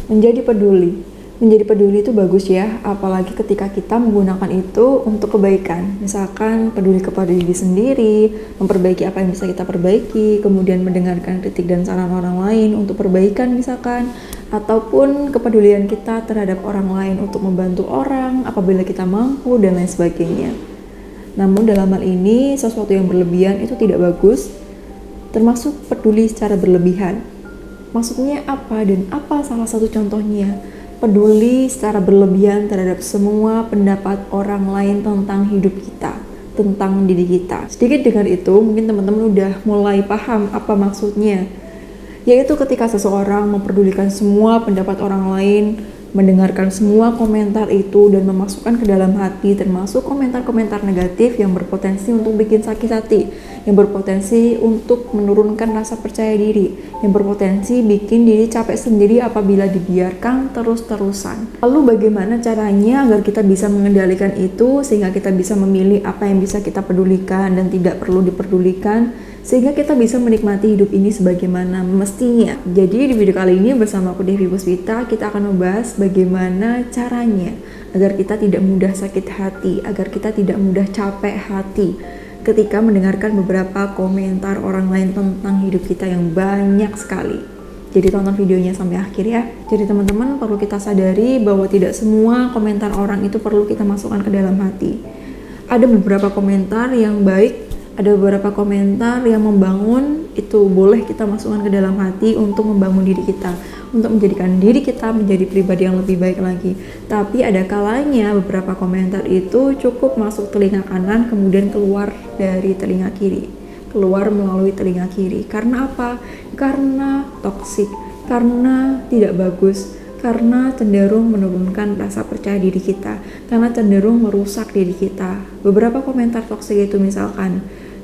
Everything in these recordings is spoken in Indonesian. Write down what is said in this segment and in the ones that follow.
Menjadi peduli. Menjadi peduli itu bagus ya, apalagi ketika kita menggunakan itu untuk kebaikan. Misalkan peduli kepada diri sendiri, memperbaiki apa yang bisa kita perbaiki, kemudian mendengarkan kritik dan saran orang lain untuk perbaikan misalkan, ataupun kepedulian kita terhadap orang lain untuk membantu orang apabila kita mampu dan lain sebagainya. Namun dalam hal ini, sesuatu yang berlebihan itu tidak bagus, termasuk peduli secara berlebihan. Maksudnya apa dan apa salah satu contohnya? Peduli secara berlebihan terhadap semua pendapat orang lain tentang hidup kita, tentang diri kita. Sedikit dengar itu, mungkin teman-teman udah mulai paham apa maksudnya. Yaitu ketika seseorang memperdulikan semua pendapat orang lain, mendengarkan semua komentar itu dan memasukkan ke dalam hati, termasuk komentar-komentar negatif yang berpotensi untuk bikin sakit hati, yang berpotensi untuk menurunkan rasa percaya diri, yang berpotensi bikin diri capek sendiri apabila dibiarkan terus-terusan. Lalu bagaimana caranya agar kita bisa mengendalikan itu sehingga kita bisa memilih apa yang bisa kita pedulikan dan tidak perlu diperdulikan, sehingga kita bisa menikmati hidup ini sebagaimana mestinya. Jadi di video kali ini bersama aku Devi Puspita, kita akan membahas bagaimana caranya agar kita tidak mudah sakit hati, agar kita tidak mudah capek hati ketika mendengarkan beberapa komentar orang lain tentang hidup kita yang banyak sekali. Jadi tonton videonya sampai akhir ya. Jadi teman-teman perlu kita sadari bahwa tidak semua komentar orang itu perlu kita masukkan ke dalam hati. Ada beberapa komentar yang baik, ada beberapa komentar yang membangun, itu boleh kita masukkan ke dalam hati untuk membangun diri kita, untuk menjadikan diri kita menjadi pribadi yang lebih baik lagi. Tapi ada kalanya beberapa komentar itu cukup masuk telinga kanan kemudian keluar dari telinga kiri, keluar melalui telinga kiri. Karena apa? Karena toksik, karena tidak bagus, karena cenderung menurunkan rasa percaya diri kita, karena cenderung merusak diri kita. Beberapa komentar toksik itu misalkan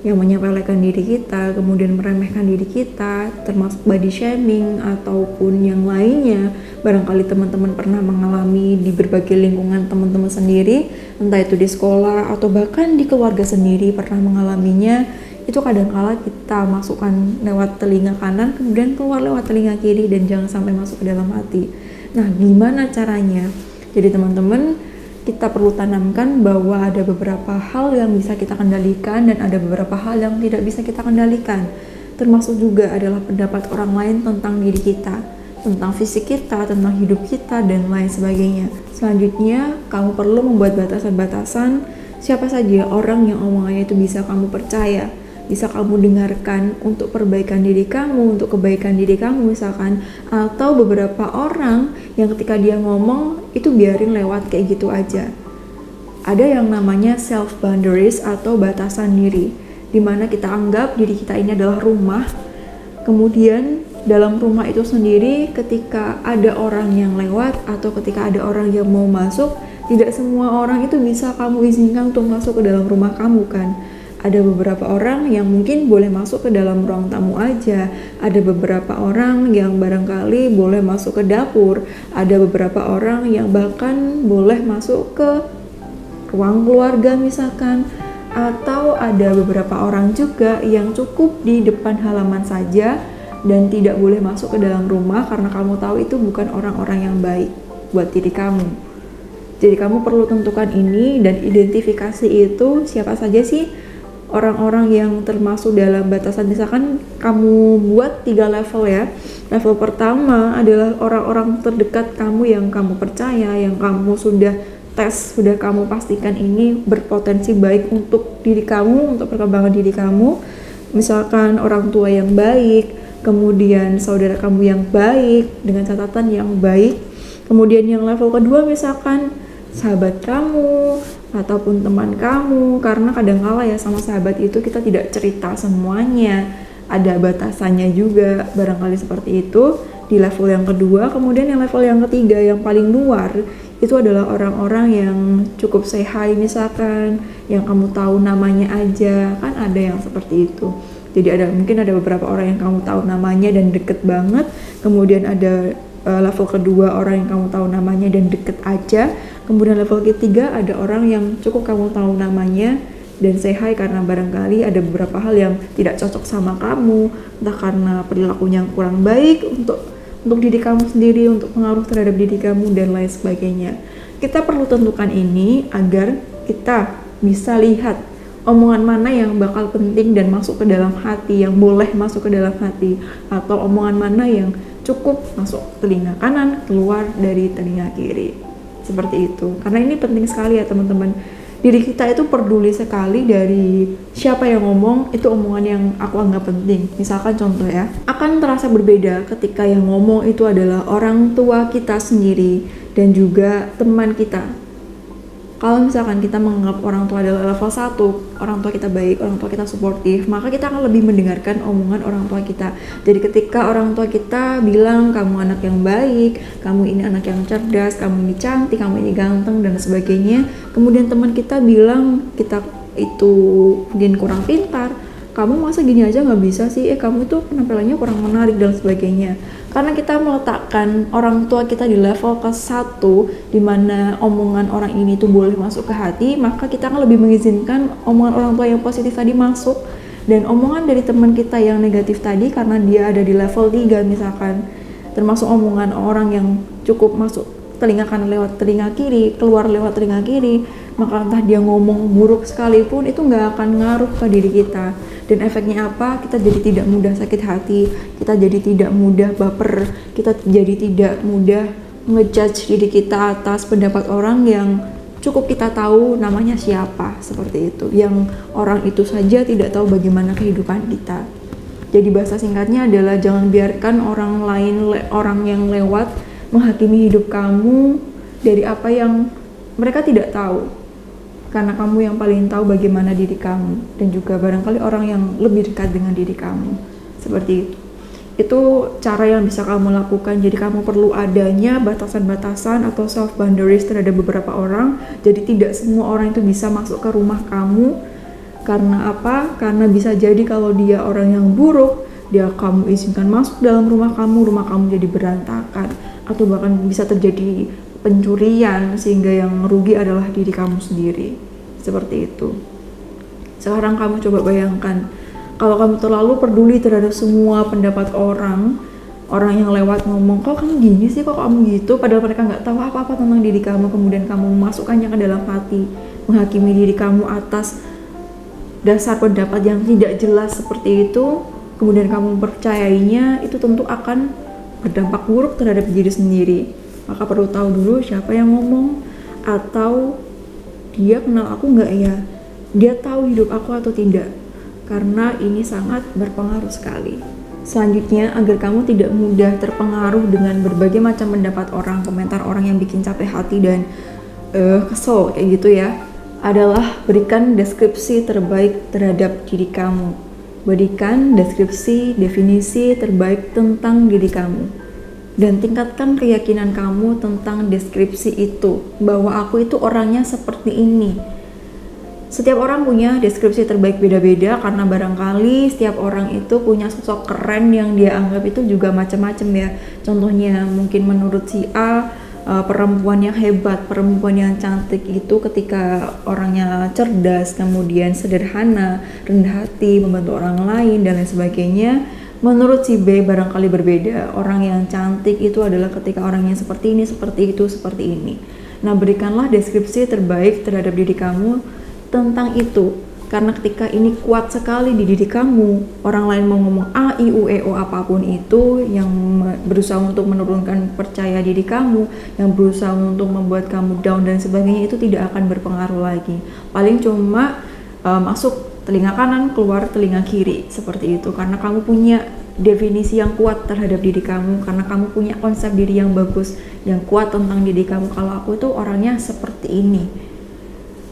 yang menyepelekan diri kita, kemudian meremehkan diri kita, termasuk body shaming ataupun yang lainnya. Barangkali teman-teman pernah mengalami di berbagai lingkungan teman-teman sendiri, entah itu di sekolah atau bahkan di keluarga sendiri pernah mengalaminya. Itu kadang-kala kita masukkan lewat telinga kanan, kemudian keluar lewat telinga kiri dan jangan sampai masuk ke dalam hati. Nah, gimana caranya? Jadi teman-teman, kita perlu tanamkan bahwa ada beberapa hal yang bisa kita kendalikan dan ada beberapa hal yang tidak bisa kita kendalikan. Termasuk juga adalah pendapat orang lain tentang diri kita, tentang fisik kita, tentang hidup kita, dan lain sebagainya. Selanjutnya, kamu perlu membuat batasan-batasan siapa saja orang yang omongannya itu bisa kamu percaya, bisa kamu dengarkan untuk perbaikan diri kamu, untuk kebaikan diri kamu misalkan, atau beberapa orang yang ketika dia ngomong itu biarin lewat kayak gitu aja. Ada yang namanya self boundaries atau batasan diri, dimana kita anggap diri kita ini adalah rumah. Kemudian dalam rumah itu sendiri ketika ada orang yang lewat atau ketika ada orang yang mau masuk, tidak semua orang itu bisa kamu izinkan untuk masuk ke dalam rumah kamu kan. Ada beberapa orang yang mungkin boleh masuk ke dalam ruang tamu aja. Ada beberapa orang yang barangkali boleh masuk ke dapur. Ada beberapa orang yang bahkan boleh masuk ke ruang keluarga misalkan. Atau ada beberapa orang juga yang cukup di depan halaman saja dan tidak boleh masuk ke dalam rumah karena kamu tahu itu bukan orang-orang yang baik buat diri kamu. Jadi kamu perlu tentukan ini dan identifikasi itu siapa saja sih orang-orang yang termasuk dalam batasan. Misalkan kamu buat 3 level ya. Level pertama adalah orang-orang terdekat kamu yang kamu percaya, yang kamu sudah tes, sudah kamu pastikan ini berpotensi baik untuk diri kamu, untuk perkembangan diri kamu. Misalkan orang tua yang baik, kemudian saudara kamu yang baik, dengan catatan yang baik. Kemudian yang level kedua misalkan sahabat kamu ataupun teman kamu, karena kadang-kala ya sama sahabat itu kita tidak cerita semuanya, ada batasannya juga, barangkali seperti itu di level yang kedua. Kemudian yang level yang ketiga yang paling luar itu adalah orang-orang yang cukup say hi misalkan, yang kamu tahu namanya aja, kan ada yang seperti itu. Jadi mungkin ada beberapa orang yang kamu tahu namanya dan deket banget, kemudian ada level kedua orang yang kamu tahu namanya dan deket aja. Kemudian level ketiga ada orang yang cukup kamu tahu namanya dan say hi karena barangkali ada beberapa hal yang tidak cocok sama kamu, entah karena perilakunya kurang baik untuk untuk diri kamu sendiri, untuk pengaruh terhadap diri kamu, dan lain sebagainya. Kita perlu tentukan ini agar kita bisa lihat omongan mana yang bakal penting dan masuk ke dalam hati, yang boleh masuk ke dalam hati, atau omongan mana yang cukup masuk telinga kanan, keluar dari telinga kiri. Seperti itu. Karena ini penting sekali ya teman-teman. Diri kita itu peduli sekali dari siapa yang ngomong, itu omongan yang aku anggap penting. Misalkan contoh ya, akan terasa berbeda ketika yang ngomong itu adalah orang tua kita sendiri dan juga teman kita. Kalau misalkan kita menganggap orang tua adalah level 1, orang tua kita baik, orang tua kita suportif, maka kita akan lebih mendengarkan omongan orang tua kita. Jadi ketika orang tua kita bilang kamu anak yang baik, kamu ini anak yang cerdas, kamu ini cantik, kamu ini ganteng, dan sebagainya, kemudian teman kita bilang kita itu mungkin kurang pintar, kamu masa gini aja nggak bisa sih, kamu itu penampilannya kurang menarik, dan sebagainya. Karena kita meletakkan orang tua kita di level ke-1, di mana omongan orang ini tuh boleh masuk ke hati, maka kita akan lebih mengizinkan omongan orang tua yang positif tadi masuk, dan omongan dari teman kita yang negatif tadi, karena dia ada di level 3 misalkan, termasuk omongan orang yang cukup masuk telinga kanan lewat telinga kiri, keluar lewat telinga kiri, maka entah dia ngomong buruk sekalipun itu nggak akan ngaruh ke diri kita. Dan efeknya apa? Kita jadi tidak mudah sakit hati, kita jadi tidak mudah baper, kita jadi tidak mudah ngejudge diri kita atas pendapat orang yang cukup kita tahu namanya siapa, seperti itu, yang orang itu saja tidak tahu bagaimana kehidupan kita. Jadi bahasa singkatnya adalah jangan biarkan orang lain, orang yang lewat menghakimi hidup kamu dari apa yang mereka tidak tahu, karena kamu yang paling tahu bagaimana diri kamu, dan juga barangkali orang yang lebih dekat dengan diri kamu. Seperti itu cara yang bisa kamu lakukan. Jadi kamu perlu adanya batasan-batasan atau self boundaries terhadap beberapa orang. Jadi tidak semua orang itu bisa masuk ke rumah kamu. Karena apa? Karena bisa jadi kalau dia orang yang buruk, dia kamu izinkan masuk dalam rumah kamu jadi berantakan, atau bahkan bisa terjadi pencurian sehingga yang rugi adalah diri kamu sendiri. Seperti itu. Sekarang kamu coba bayangkan, kalau kamu terlalu peduli terhadap semua pendapat orang yang lewat ngomong, kok kamu gini sih, kok kamu gitu, padahal mereka nggak tahu apa-apa tentang diri kamu, kemudian kamu memasukkannya ke dalam hati, menghakimi diri kamu atas dasar pendapat yang tidak jelas seperti itu, kemudian kamu percayainya, itu tentu akan berdampak buruk terhadap diri sendiri. Maka perlu tahu dulu siapa yang ngomong, atau dia kenal aku nggak ya, dia tahu hidup aku atau tidak, karena ini sangat berpengaruh sekali. Selanjutnya, agar kamu tidak mudah terpengaruh dengan berbagai macam pendapat orang, komentar orang yang bikin capek hati dan kesel kayak gitu ya, adalah berikan deskripsi terbaik terhadap diri kamu. Berikan deskripsi, definisi terbaik tentang diri kamu. Dan tingkatkan keyakinan kamu tentang deskripsi itu, bahwa aku itu orangnya seperti ini. Setiap orang punya deskripsi terbaik beda-beda, karena barangkali setiap orang itu punya sosok keren yang dia anggap itu juga macam-macam ya. Contohnya mungkin menurut si A, perempuan yang hebat, perempuan yang cantik itu ketika orangnya cerdas, kemudian sederhana, rendah hati, membantu orang lain, dan lain sebagainya. Menurut si B barangkali berbeda, orang yang cantik itu adalah ketika orangnya seperti ini, seperti itu, seperti ini. Nah, berikanlah deskripsi terbaik terhadap diri kamu tentang itu, karena ketika ini kuat sekali di diri kamu, orang lain mau ngomong A, I, U, E, O apapun itu yang berusaha untuk menurunkan percaya diri kamu, yang berusaha untuk membuat kamu down dan sebagainya, itu tidak akan berpengaruh lagi. Paling cuma masuk telinga kanan, keluar telinga kiri, seperti itu, karena kamu punya definisi yang kuat terhadap diri kamu, karena kamu punya konsep diri yang bagus, yang kuat tentang diri kamu. Kalau aku itu orangnya seperti ini.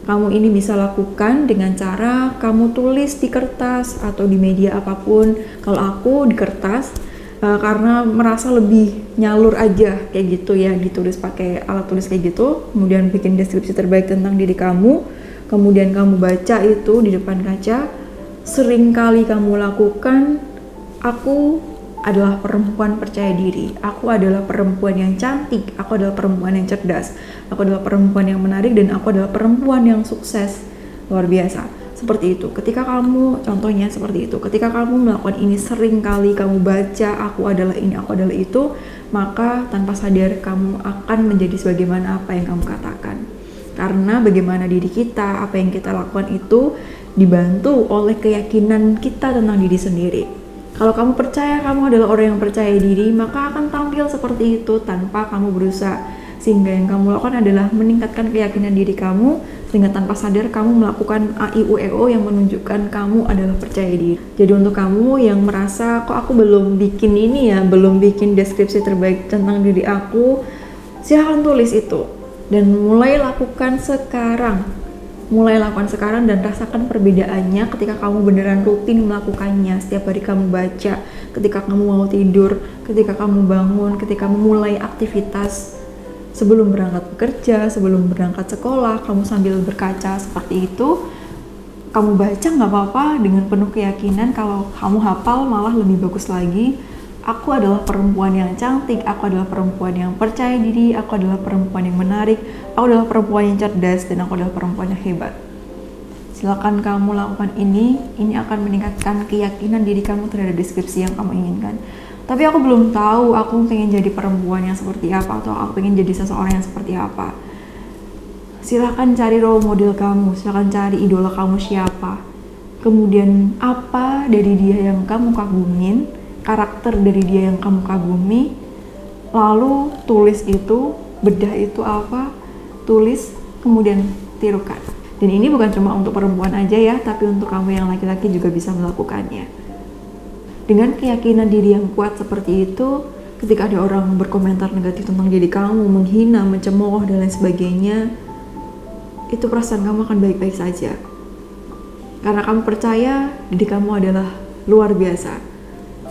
Kamu ini bisa lakukan dengan cara kamu tulis di kertas atau di media apapun. Kalau aku di kertas, karena merasa lebih nyalur aja kayak gitu ya, ditulis pakai alat tulis kayak gitu, kemudian bikin deskripsi terbaik tentang diri kamu, kemudian kamu baca itu di depan kaca. Sering kali kamu lakukan, aku adalah perempuan percaya diri, aku adalah perempuan yang cantik, aku adalah perempuan yang cerdas, aku adalah perempuan yang menarik, dan aku adalah perempuan yang sukses. Luar biasa. Seperti itu, ketika kamu, contohnya seperti itu, ketika kamu melakukan ini sering kali, kamu baca aku adalah ini, aku adalah itu, maka tanpa sadar kamu akan menjadi sebagaimana apa yang kamu katakan. Karena bagaimana diri kita, apa yang kita lakukan itu dibantu oleh keyakinan kita tentang diri sendiri. Kalau kamu percaya kamu adalah orang yang percaya diri, maka akan tampil seperti itu tanpa kamu berusaha. Sehingga yang kamu lakukan adalah meningkatkan keyakinan diri kamu, sehingga tanpa sadar kamu melakukan AIUEO yang menunjukkan kamu adalah percaya diri. Jadi untuk kamu yang merasa kok aku belum bikin ini ya, belum bikin deskripsi terbaik tentang diri aku, silahkan tulis itu dan mulai lakukan sekarang. Mulai lakukan sekarang dan rasakan perbedaannya ketika kamu beneran rutin melakukannya. Setiap hari kamu baca, ketika kamu mau tidur, ketika kamu bangun, ketika memulai aktivitas, sebelum berangkat bekerja, sebelum berangkat sekolah, kamu sambil berkaca seperti itu. Kamu baca nggak apa-apa dengan penuh keyakinan. Kalau kamu hafal malah lebih bagus lagi. Aku adalah perempuan yang cantik, aku adalah perempuan yang percaya diri, aku adalah perempuan yang menarik, aku adalah perempuan yang cerdas, dan aku adalah perempuan yang hebat. Silakan kamu lakukan ini akan meningkatkan keyakinan diri kamu terhadap deskripsi yang kamu inginkan. Tapi aku belum tahu aku pengen jadi perempuan yang seperti apa, atau aku pengen jadi seseorang yang seperti apa. Silakan cari role model kamu, silakan cari idola kamu siapa. Kemudian apa dari dia yang kamu kagumin, karakter dari dia yang kamu kagumi, lalu tulis itu, bedah itu apa, tulis, kemudian tirukan. Dan ini bukan cuma untuk perempuan aja ya, tapi untuk kamu yang laki-laki juga bisa melakukannya. Dengan keyakinan diri yang kuat seperti itu, ketika ada orang berkomentar negatif tentang diri kamu, menghina, mencemooh, dan lain sebagainya, itu perasaan kamu akan baik-baik saja. Karena kamu percaya diri kamu adalah luar biasa.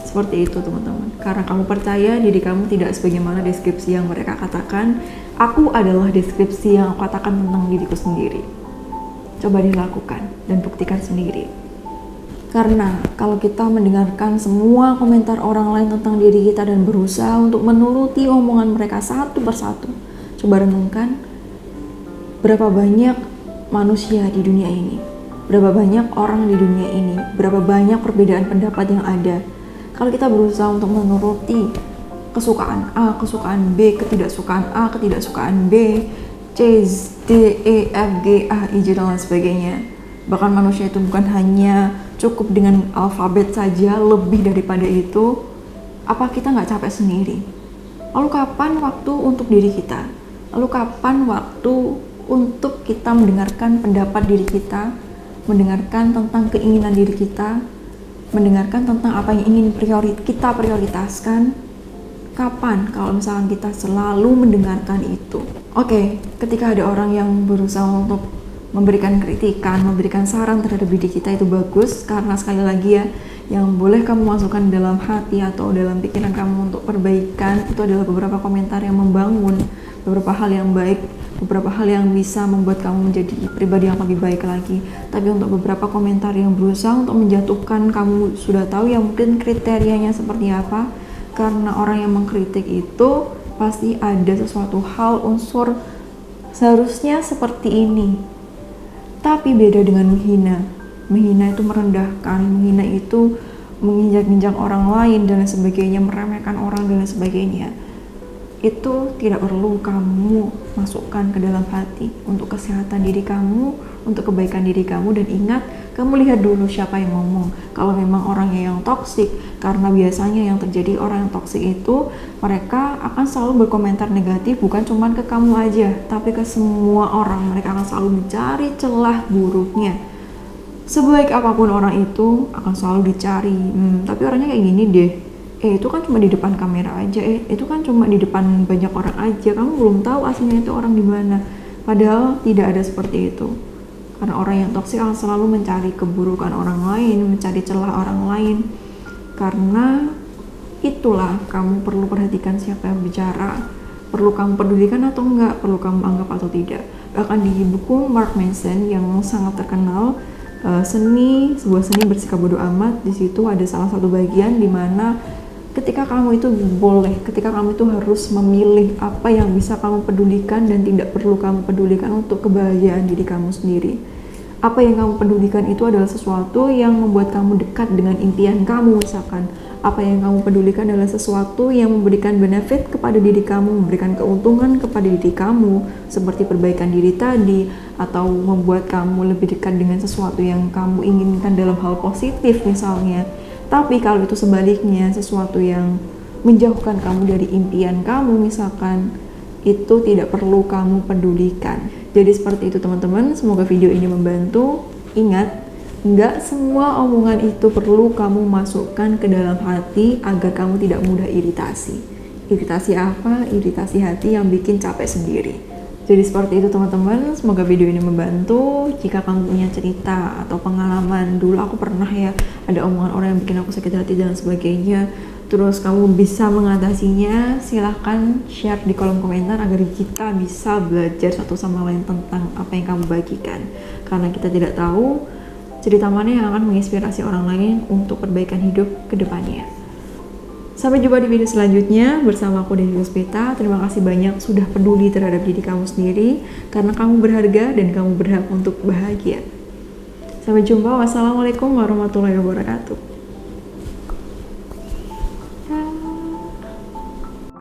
Seperti itu teman-teman. Karena kamu percaya diri kamu tidak sebagaimana deskripsi yang mereka katakan. Aku adalah deskripsi yang aku katakan tentang diriku sendiri. Coba dilakukan dan buktikan sendiri. Karena kalau kita mendengarkan semua komentar orang lain tentang diri kita dan berusaha untuk menuruti omongan mereka satu persatu, coba renungkan berapa banyak manusia di dunia ini, berapa banyak orang di dunia ini, berapa banyak perbedaan pendapat yang ada. Kalau kita berusaha untuk menuruti kesukaan A, kesukaan B, ketidaksukaan A, ketidaksukaan B, C, D, E, F, G, A, I, J, dan lain sebagainya. Bahkan manusia itu bukan hanya cukup dengan alfabet saja, lebih daripada itu. Apa kita nggak capek sendiri? Lalu kapan waktu untuk diri kita? Lalu kapan waktu untuk kita mendengarkan pendapat diri kita, mendengarkan tentang keinginan diri kita, mendengarkan tentang apa yang ingin kita prioritaskan? Kapan kalau misalkan kita selalu mendengarkan itu? Oke, ketika ada orang yang berusaha untuk memberikan kritikan, memberikan saran terhadap diri kita, itu bagus, karena sekali lagi ya, yang boleh kamu masukkan dalam hati atau dalam pikiran kamu untuk perbaikan itu adalah beberapa komentar yang membangun, beberapa hal yang baik, beberapa hal yang bisa membuat kamu menjadi pribadi yang lebih baik lagi. Tapi untuk beberapa komentar yang berusaha untuk menjatuhkan, kamu sudah tahu ya mungkin kriterianya seperti apa. Karena orang yang mengkritik itu pasti ada sesuatu hal, unsur seharusnya seperti ini. Tapi beda dengan menghina. Menghina itu merendahkan, menghina itu menginjak-injak orang lain dan lain sebagainya, meremehkan orang dan lain sebagainya. Itu tidak perlu kamu masukkan ke dalam hati. Untuk kesehatan diri kamu, untuk kebaikan diri kamu, dan ingat, kamu lihat dulu siapa yang ngomong. Kalau memang orangnya yang toksik, karena biasanya yang terjadi orang yang toksik itu, mereka akan selalu berkomentar negatif, bukan cuma ke kamu aja, tapi ke semua orang. Mereka akan selalu mencari celah buruknya. Sebaik apapun orang itu, akan selalu dicari. Tapi orangnya kayak gini deh. Itu kan cuma di depan kamera aja, itu kan cuma di depan banyak orang aja, kamu belum tahu aslinya itu orang gimana. Padahal tidak ada seperti itu. Karena orang yang toksik akan selalu mencari keburukan orang lain, mencari celah orang lain. Karena itulah kamu perlu perhatikan siapa yang bicara, perlu kamu pedulikan atau enggak, perlu kamu anggap atau tidak. Bahkan di buku Mark Manson yang sangat terkenal, sebuah seni bersikap bodoh amat, di situ ada salah satu bagian di mana ketika kamu itu ketika kamu itu harus memilih apa yang bisa kamu pedulikan dan tidak perlu kamu pedulikan untuk kebahagiaan diri kamu sendiri. apa yang kamu pedulikan itu adalah sesuatu yang membuat kamu dekat dengan impian kamu. Misalkan apa yang kamu pedulikan adalah sesuatu yang memberikan benefit kepada diri kamu, memberikan keuntungan kepada diri kamu, seperti perbaikan diri tadi, atau membuat kamu lebih dekat dengan sesuatu yang kamu inginkan dalam hal positif misalnya. Tapi kalau itu sebaliknya, sesuatu yang menjauhkan kamu dari impian kamu misalkan, itu tidak perlu kamu pedulikan. Jadi seperti itu teman-teman, semoga video ini membantu. Ingat, nggak semua omongan itu perlu kamu masukkan ke dalam hati agar kamu tidak mudah iritasi. Iritasi apa? Iritasi hati yang bikin capek sendiri. Jadi seperti itu teman-teman, semoga video ini membantu. Jika kamu punya cerita atau pengalaman, dulu aku pernah ya, ada omongan orang yang bikin aku sakit hati dan sebagainya, terus kamu bisa mengatasinya, silahkan share di kolom komentar agar kita bisa belajar satu sama lain tentang apa yang kamu bagikan. Karena kita tidak tahu cerita mana yang akan menginspirasi orang lain untuk perbaikan hidup ke depannya. Sampai jumpa di video selanjutnya bersama aku Devi Puspita. Terima kasih banyak sudah peduli terhadap diri kamu sendiri, karena kamu berharga dan kamu berhak untuk bahagia. Sampai jumpa. Wassalamualaikum warahmatullahi wabarakatuh.